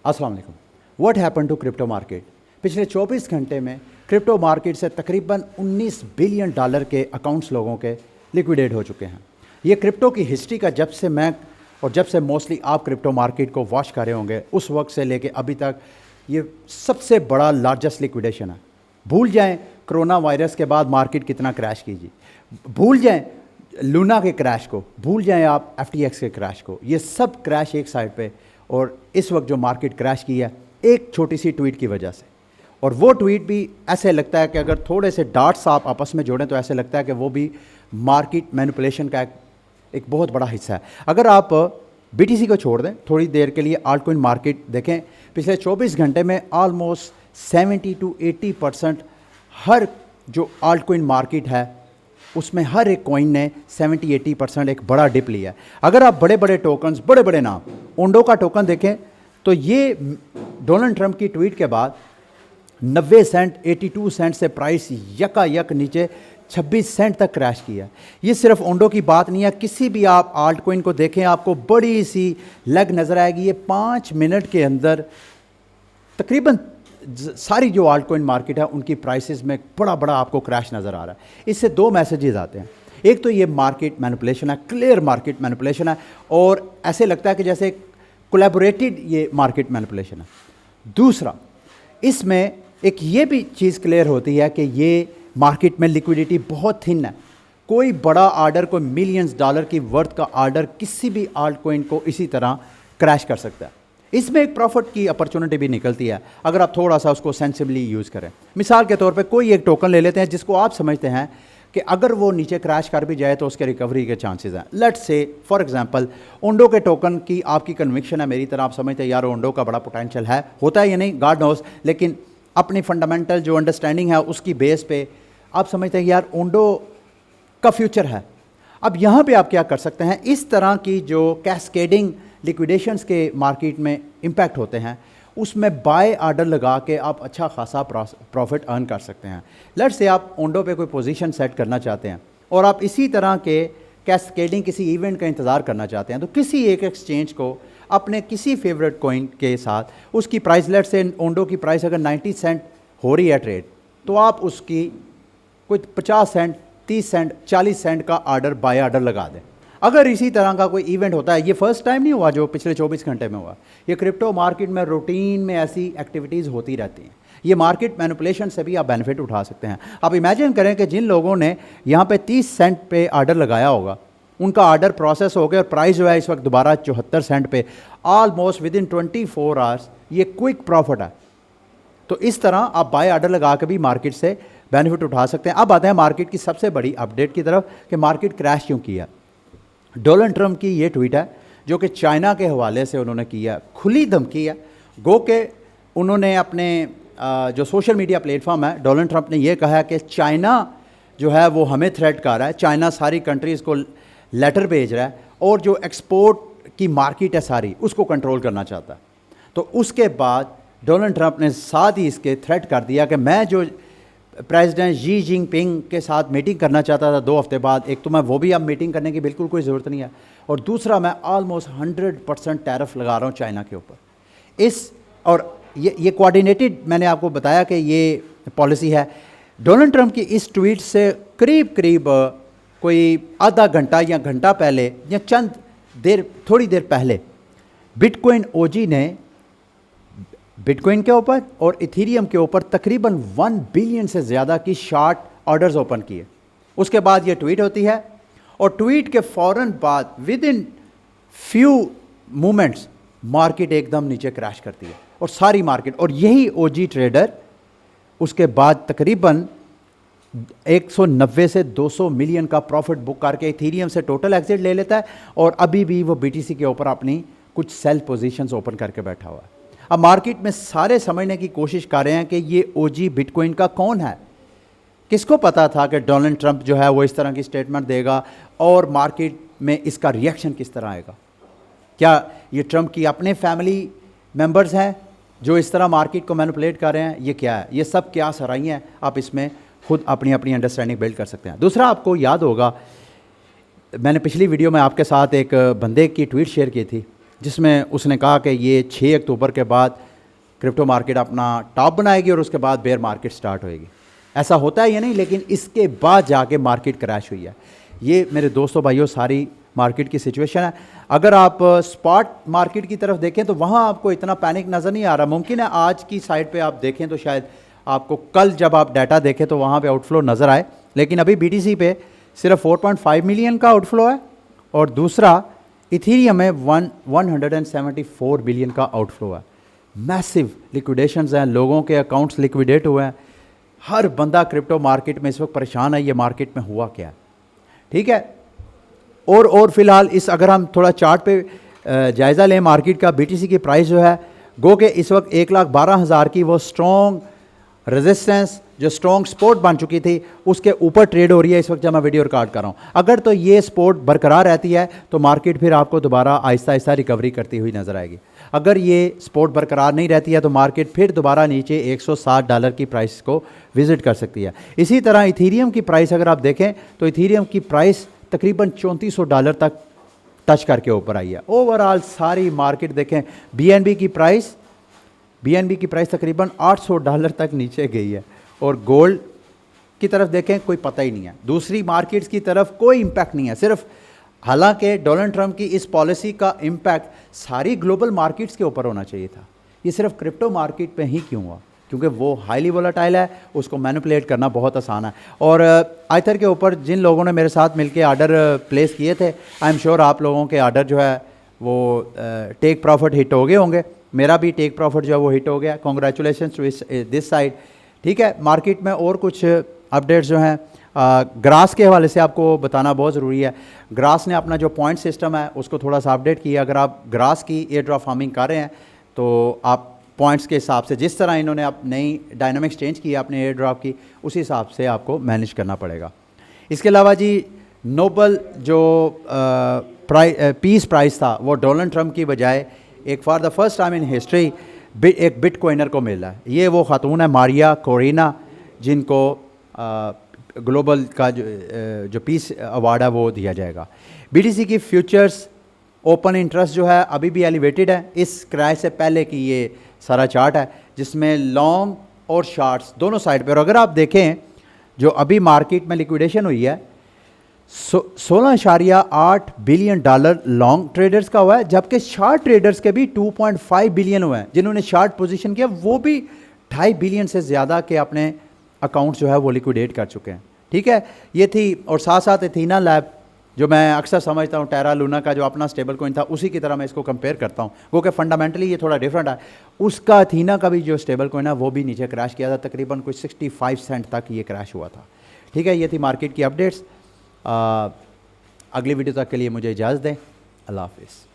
अस्सलाम वालेकुम। What happen to crypto market? पिछले 24 घंटे में क्रिप्टो मार्केट से तकरीबन 19 बिलियन डॉलर के अकाउंट्स लोगों के लिक्विडेट हो चुके हैं। ये क्रिप्टो की हिस्ट्री का जब से मोस्टली आप क्रिप्टो मार्केट को वॉच कर रहे होंगे उस वक्त से लेके अभी तक ये सबसे बड़ा लार्जेस्ट लिक्विडेशन है। भूल जाएं कोरोना वायरस के बाद मार्केट कितना क्रैश कीजिए, भूल जाएं लूना के क्रैश को, भूल जाएं आप FTX के क्रैश को, ये सब क्रैश एक साइड पे। और इस वक्त जो मार्केट क्रैश की है एक छोटी सी ट्वीट की वजह से, और वो ट्वीट भी ऐसे लगता है कि अगर थोड़े से डार्ट्स आप आपस में जोड़ें तो ऐसे लगता है कि वो भी मार्केट मैनिपुलेशन का एक बहुत बड़ा हिस्सा है। अगर आप BTC को छोड़ दें थोड़ी देर के लिए, आल्ट कॉइन मार्केट देखें, पिछले 24 घंटे में ऑलमोस्ट 70 to 80% हर जो आल्ट कॉइन मार्केट है उसमें हर एक कॉइन ने 70-80% एक बड़ा डिप लिया है। अगर आप बड़े बड़े टोकन्स, बड़े बड़े नाम, ओंडो का टोकन देखें तो ये डोनाल्ड ट्रंप की ट्वीट के बाद 90 सेंट 82 सेंट से प्राइस यकायक नीचे 26 सेंट तक क्रैश किया। ये सिर्फ ओंडो की बात नहीं है, किसी भी आप आल्ट कॉइन को देखें आपको बड़ी सी लेग नज़र आएगी। ये 5 मिनट के अंदर तकरीबन सारी जो आल्ट कॉइन मार्केट है उनकी प्राइसेस में बड़ा बड़ा आपको क्रैश नज़र आ रहा है। इससे दो मैसेजेस आते हैं, एक तो ये मार्केट मैनिपुलेशन है, क्लियर मार्केट मैनिपुलेशन है, और ऐसे लगता है कि जैसे कोलैबोरेटेड ये मार्केट मैनिपुलेशन है। दूसरा, इसमें एक ये भी चीज़ क्लियर होती है कि ये मार्केट में लिक्विडिटी बहुत थिन है। कोई बड़ा ऑर्डर, कोई मिलियंस डॉलर की वर्थ का ऑर्डर किसी भी आल्ट कॉइन को इसी तरह क्रैश कर सकता है। इसमें एक प्रॉफिट की अपॉर्चुनिटी भी निकलती है अगर आप थोड़ा सा उसको सेंसिबली यूज़ करें। मिसाल के तौर पे कोई एक टोकन ले लेते हैं जिसको आप समझते हैं कि अगर वो नीचे क्रैश कर भी जाए तो उसके रिकवरी के चांसेस हैं। Let's say for example Ondo के टोकन की आपकी कन्विक्शन है, मेरी तरह आप समझते हैं यार ओंडो का बड़ा पोटेंशियल है, होता है या नहीं गॉड नोस, लेकिन अपनी फंडामेंटल जो अंडरस्टैंडिंग है उसकी बेस पे आप समझते हैं यार ओंडो का फ्यूचर है। अब यहाँ पे आप क्या कर सकते हैं, इस तरह की जो कैस्केडिंग लिक्विडेशंस के मार्केट में इम्पैक्ट होते हैं उसमें बाय ऑर्डर लगा के आप अच्छा खासा प्रॉफिट अर्न कर सकते हैं। लेट्स से आप ओंडो पे कोई पोजीशन सेट करना चाहते हैं और आप इसी तरह के कैस्केडिंग किसी इवेंट का इंतज़ार करना चाहते हैं, तो किसी एक एक्सचेंज को अपने किसी फेवरेट कॉइन के साथ उसकी प्राइस, लेट्स से ओंडो की प्राइस अगर 90 सेंट हो रही है ट्रेड, तो आप उसकी कोई 50 सेंट 30 सेंट 40 सेंट का ऑर्डर बाय ऑर्डर लगा दें। अगर इसी तरह का कोई इवेंट होता है, ये फर्स्ट टाइम नहीं हुआ जो पिछले 24 घंटे में हुआ, ये क्रिप्टो मार्केट में रूटीन में ऐसी एक्टिविटीज़ होती रहती हैं। ये मार्केट मैनिपुलेशन से भी आप बेनिफिट उठा सकते हैं। आप इमेजिन करें कि जिन लोगों ने यहाँ पे 30 सेंट पे ऑर्डर लगाया होगा उनका ऑर्डर प्रोसेस हो गया और प्राइस जो है इस वक्त दोबारा 74 सेंट पे, ऑलमोस्ट विद इन 24 आवर्स ये क्विक प्रॉफिट है। तो इस तरह आप बाय ऑर्डर लगा के भी मार्केट से बेनिफिट उठा सकते हैं। अब आते हैं मार्केट की सबसे बड़ी अपडेट की तरफ कि मार्केट क्रैश क्यों किया। डोनाल्ड ट्रंप की ये ट्वीट है जो कि चाइना के हवाले से उन्होंने किया, खुली धमकी है। गो के उन्होंने अपने जो सोशल मीडिया प्लेटफॉर्म है, डोनाल्ड ट्रंप ने ये कहा है कि चाइना जो है वो हमें थ्रेट कर रहा है, चाइना सारी कंट्रीज़ को लेटर भेज रहा है और जो एक्सपोर्ट की मार्केट है सारी उसको कंट्रोल करना चाहता है। तो उसके बाद डोनाल्ड ट्रंप ने साथ ही इसके थ्रेट कर दिया कि मैं जो प्रेसिडेंट शी जिनपिंग के साथ मीटिंग करना चाहता था 2 हफ्ते बाद, एक तो मैं वो भी अब मीटिंग करने की बिल्कुल कोई ज़रूरत नहीं है, और दूसरा मैं ऑलमोस्ट 100% टैरिफ लगा रहा हूँ चाइना के ऊपर। और ये कोऑर्डिनेटेड, मैंने आपको बताया कि ये पॉलिसी है। डोनाल्ड ट्रंप की इस ट्वीट से करीब कोई आधा घंटा या घंटा पहले या थोड़ी देर पहले बिटकॉइन ओजी ने बिटकॉइन के ऊपर और इथेरियम के ऊपर तकरीबन 1 बिलियन से ज़्यादा की शॉर्ट ऑर्डर्स ओपन किए। उसके बाद ये ट्वीट होती है और ट्वीट के फ़ौरन बाद with in few moments market एकदम नीचे क्रैश करती है और सारी मार्केट, और यही ओजी ट्रेडर उसके बाद तकरीबन 190 से 200 मिलियन का प्रॉफिट बुक करके इथेरियम से टोटल एग्जिट ले लेता है और अभी भी वो BTC के ऊपर अपनी कुछ सेल पोजीशंस ओपन करके बैठा हुआ है। अब मार्केट में सारे समझने की कोशिश कर रहे हैं कि ये ओजी बिटकॉइन का कौन है। किसको पता था कि डोनाल्ड ट्रंप जो है वो इस तरह की स्टेटमेंट देगा और मार्केट में इसका रिएक्शन किस तरह आएगा? क्या ये ट्रंप की अपने फैमिली मेंबर्स हैं जो इस तरह मार्केट को मैनिपुलेट कर रहे हैं? ये क्या है? ये सब क्या सराही हैं? आप इसमें खुद अपनी अपनी अंडरस्टैंडिंग बिल्ड कर सकते हैं। दूसरा, आपको याद होगा मैंने पिछली वीडियो में आपके साथ एक बंदे की ट्वीट शेयर की थी जिसमें उसने कहा कि ये 6 अक्टूबर के बाद क्रिप्टो मार्केट अपना टॉप बनाएगी और उसके बाद बेयर मार्केट स्टार्ट होएगी। ऐसा होता है या नहीं, लेकिन इसके बाद जाके मार्केट क्रैश हुई है। ये मेरे दोस्तों भाइयों सारी मार्केट की सिचुएशन है। अगर आप स्पॉट मार्केट की तरफ देखें तो वहाँ आपको इतना पैनिक नज़र नहीं आ रहा। मुमकिन है आज की साइड पे आप देखें तो शायद आपको कल जब आप डाटा देखें तो वहाँ पे आउटफ्लो नज़र आए, लेकिन अभी BTC पे सिर्फ 4.5 मिलियन का आउटफ्लो है और दूसरा इथीरियम में 174 बिलियन का आउटफ्लो है। मैसिव लिक्विडेशंस हैं, लोगों के अकाउंट्स लिक्विडेट हुए हैं। हर बंदा क्रिप्टो मार्केट में इस वक्त परेशान है, ये मार्केट में हुआ क्या है, ठीक है। और फिलहाल इस अगर हम थोड़ा चार्ट पे जायज़ा लें मार्केट का, BTC की प्राइस जो है गो के इस वक्त 1,12,000 की वो स्ट्रॉन्ग रेजिस्टेंस जो स्ट्रॉन्ग सपोर्ट बन चुकी थी उसके ऊपर ट्रेड हो रही है इस वक्त जब मैं वीडियो रिकॉर्ड कर रहा हूँ। अगर तो ये सपोर्ट बरकरार रहती है तो मार्केट फिर आपको दोबारा आहिस्ता आहिस्ता रिकवरी करती हुई नज़र आएगी। अगर ये सपोर्ट बरकरार नहीं रहती है तो मार्केट फिर दोबारा नीचे $160 की प्राइस को विज़िट कर सकती है। इसी तरह इथीरियम की प्राइस अगर आप देखें तो इथीरियम की प्राइस तकरीबन $3400 तक टच करके ऊपर आई है। ओवरऑल सारी मार्केट देखें, BNB की प्राइस तकरीबन $800 तक नीचे गई है और गोल्ड की तरफ देखें कोई पता ही नहीं है। दूसरी मार्केट्स की तरफ कोई इम्पैक्ट नहीं है। सिर्फ हालांकि डोनाल्ड ट्रंप की इस पॉलिसी का इम्पैक्ट सारी ग्लोबल मार्केट्स के ऊपर होना चाहिए था, ये सिर्फ क्रिप्टो मार्केट पे ही क्यों हुआ? क्योंकि वो हाईली वोलेटाइल है, उसको मैनिपुलेट करना बहुत आसान है। और आइथर के ऊपर जिन लोगों ने मेरे साथ मिलके आर्डर प्लेस किए थे, आई एम श्योर आप लोगों के आर्डर जो है वो टेक प्रॉफिट हिट हो गए होंगे। मेरा भी टेक प्रॉफिट जो है वो हिट हो गया। कॉन्ग्रेचुलेशन टू दिस साइड, ठीक है। मार्केट में और कुछ अपडेट्स जो हैं ग्रास के हवाले से आपको बताना बहुत ज़रूरी है। ग्रास ने अपना जो पॉइंट सिस्टम है उसको थोड़ा सा अपडेट किया। अगर आप ग्रास की एयर ड्रॉप फार्मिंग कर रहे हैं तो आप पॉइंट्स के हिसाब से, जिस तरह इन्होंने आप नई डायनामिक्स चेंज की अपने एयर ड्रॉप की, उसी हिसाब से आपको मैनेज करना पड़ेगा। इसके अलावा जी नोबल जो पीस प्राइस था वो डोनाल्ड ट्रंप की बजाय एक for the first time in history एक बिटकॉइनर को मिल रहा है। ये वो खातून है मारिया कोरिना, जिनको ग्लोबल का जो पीस अवार्ड है वो दिया जाएगा। BTC की फ्यूचर्स ओपन इंटरेस्ट जो है अभी भी एलिवेटेड है। इस क्रैश से पहले की ये सारा चार्ट है जिसमें लॉन्ग और शार्ट्स दोनों साइड पर। अगर आप देखें जो अभी मार्केट में लिक्विडेशन हुई है 16.8 बिलियन डॉलर लॉन्ग ट्रेडर्स का हुआ है, जबकि शार्ट ट्रेडर्स के भी 2.5 बिलियन हुए हैं। जिन्होंने शार्ट पोजीशन किया वो भी 2.5 बिलियन से ज़्यादा के अपने अकाउंट जो है वो लिक्विडेट कर चुके हैं, ठीक है। ये थी, और साथ साथ एथीना लैब जो मैं अक्सर समझता हूँ टेरा लूना का जो अपना स्टेबल कॉइन था उसी की तरह मैं इसको कंपेयर करता हूँ, वो कि फंडामेंटली ये थोड़ा डिफरेंट है। उसका एथीना का भी जो स्टेबल कॉइन है वो भी नीचे क्रैश किया था, तकरीबन कुछ 65 सेंट तक ये क्रैश हुआ था, ठीक है। ये थी मार्केट की अपडेट्स। अगली वीडियो तक के लिए मुझे इजाज़त दें। अल्लाह हाफिज़।